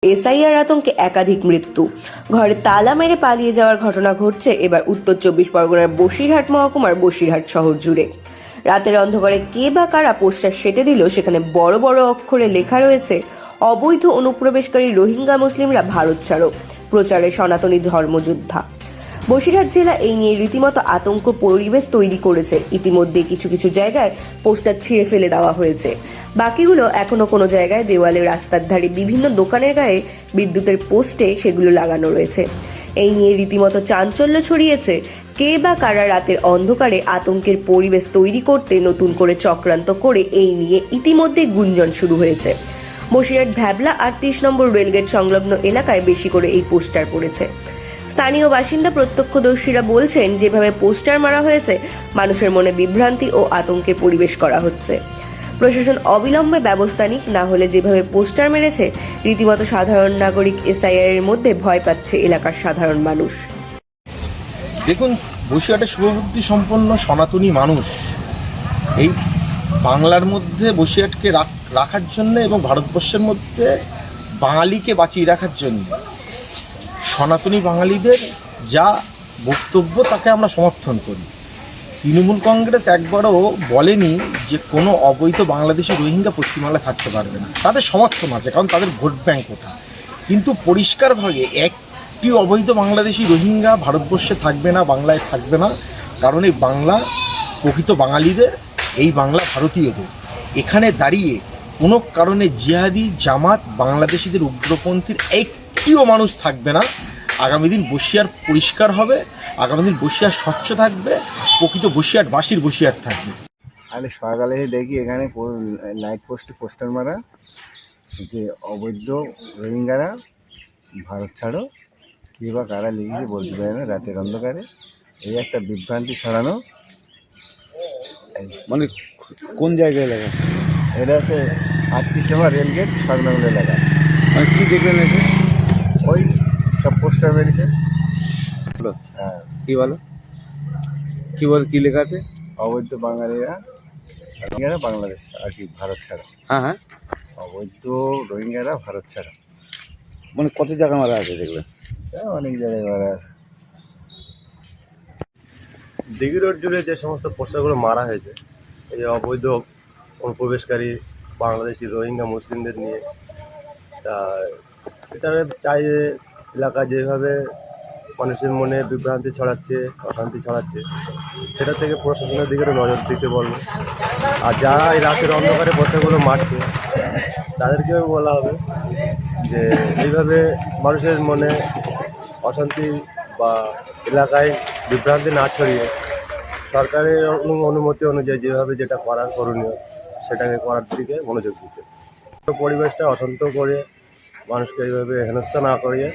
SIR আতঙ্কে একাধিক মৃত্যু, ঘরে তালা মেরে পালিয়ে যাওয়ার ঘটনা ঘটছে এবার উত্তর 24 পরগনার বসিরহাট মহকুমার বসিরহাট শহর জুড়ে। রাতের অন্ধকারে কে বা কারা পোস্টার সেটে দিল, সেখানে বড় বড় অক্ষরে লেখা রয়েছে অবৈধ অনুপ্রবেশকারী রোহিঙ্গা মুসলিমরা ভারত ছাড়ো, প্রচারে সনাতনী ধর্মযোদ্ধা। বসিরহাট জেলা এই নিয়ে রীতিমতো আতঙ্ক পরিবেশ তৈরি করেছে। ইতিমধ্যে কিছু কিছু জায়গায় পোস্টার ছিঁড়ে ফেলে দেওয়া হয়েছে, বাকিগুলো এখনো কোনো জায়গায় দেওয়ালে, রাস্তার ধারে, বিভিন্ন দোকানের গায়ে বিদ্যুতের পোস্টে সেগুলো লাগানো রয়েছে। এই নিয়ে রীতিমতো চাঞ্চল্য ছড়িয়েছে। কে বা কারা রাতের অন্ধকারে আতঙ্কের পরিবেশ তৈরি করতে নতুন করে চক্রান্ত করে, এই নিয়ে ইতিমধ্যে গুঞ্জন শুরু হয়েছে। বসিরহাট ভ্যাবলা 38 নম্বর রেলগেট সংলগ্ন এলাকায় বেশি করে এই পোস্টার পড়েছে। স্থানীয় বাসিন্দা প্রত্যক্ষদর্শীরা বলছেন, যেভাবে পোস্টার মারা হয়েছে, মানুষের মনে বিভ্রান্তি ও আতঙ্কের পরিবেশ করা হচ্ছে। প্রশাসন অবিলম্বে ব্যবস্থা নিক, না হলে যেভাবে পোস্টার মেরেছে, রীতিমতো সাধারণ নাগরিক এসআইআর এর মধ্যে ভয় পাচ্ছে এলাকার সাধারণ মানুষ। দেখুন, বসিরহাটের শুভবুদ্ধি সম্পন্ন সনাতনী মানুষ এই বাংলার মধ্যে বসিরহাটকে রাখার জন্য এবং ভারতবর্ষের মধ্যে বাঙালিকে বাঁচিয়ে রাখার জন্য সনাতনী বাঙালিদের যা বক্তব্য তাকে আমরা সমর্থন করি। তৃণমূল কংগ্রেস একবারও বলেনি যে কোনো অবৈধ বাংলাদেশি রোহিঙ্গা পশ্চিমবাংলায় থাকতে পারবে না। তাদের সমর্থন আছে, কারণ তাদের ভোট ব্যাংক ওঠা। কিন্তু পরিষ্কারভাবে একটি অবৈধ বাংলাদেশি রোহিঙ্গা ভারতবর্ষে থাকবে না, বাংলায় থাকবে না। কারণ এই বাংলা প্রকৃত বাঙালিদের, এই বাংলা ভারতীয়দের। এখানে দাঁড়িয়ে কোনো কারণে জিহাদি, জামাত, বাংলাদেশিদের উগ্রপন্থীর একটিও মানুষ থাকবে না। আগামী দিন বসিরহাট পরিষ্কার হবে, আগামী দিন বসিরহাট স্বচ্ছ থাকবে, প্রকৃত বসিরহাটবাসীর বসিরহাট থাকবে। আরে সকালে দেখি এখানে লাইট পোস্টে পোস্টার মারা যে অবৈধ রোহিঙ্গারা ভারত ছাড়ো, কে বা কারা লিখেছে বলতে পারে না। রাতের অন্ধকারে এই একটা বিভ্রান্তি ছড়ানো। মানে কোন জায়গায় লেখা? এটা আছে 38 নম্বর রেলগেট সংলগ্ন এলাকা। মানে কী দেখলেন এসে? ওই সব পোস্টার বেরিয়েছে। হ্যাঁ, কী বলো, কী বল, কী লেখা আছে? অবৈধ বাঙালিরা রোহিঙ্গারা বাংলাদেশ আর কি ভারত ছাড়া। হ্যাঁ হ্যাঁ, অবৈধ রোহিঙ্গারা ভারত ছাড়া। মানে কত জায়গা মারা আছে দেখলেন? অনেক জায়গায় মারা আছে। দিঘি রোড জুড়ে যে সমস্ত পোস্টারগুলো মারা হয়েছে, এই অবৈধ অনুপ্রবেশকারী বাংলাদেশি রোহিঙ্গা মুসলিমদের নিয়ে, তা এটা চাই যে এলাকা যেভাবে মানুষের মনে বিভ্রান্তি ছড়াচ্ছে, অশান্তি ছড়াচ্ছে, সেটা থেকে প্রশাসনের দিকে নজর দিতে বলবো। আর যারা এই রাতের অন্ধকারে পোস্টারগুলো মারছে, তাদেরকেও বলা হবে যে এইভাবে মানুষের মনে অশান্তি বা এলাকায় বিভ্রান্তি না ছড়িয়ে সরকারের অনুমতি অনুযায়ী যেভাবে যেটা করার করণীয় সেটাকে করার দিকে মনোযোগ দিতে। পরিবেশটা অশান্ত করে মানুষকে এইভাবে হেনস্থা না করিয়ে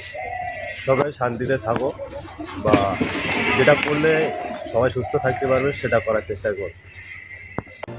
সবাই শান্তিতে থাকো, বা যেটা করলে সবাই সুস্থ থাকতে পারবে সেটা করার চেষ্টা করো।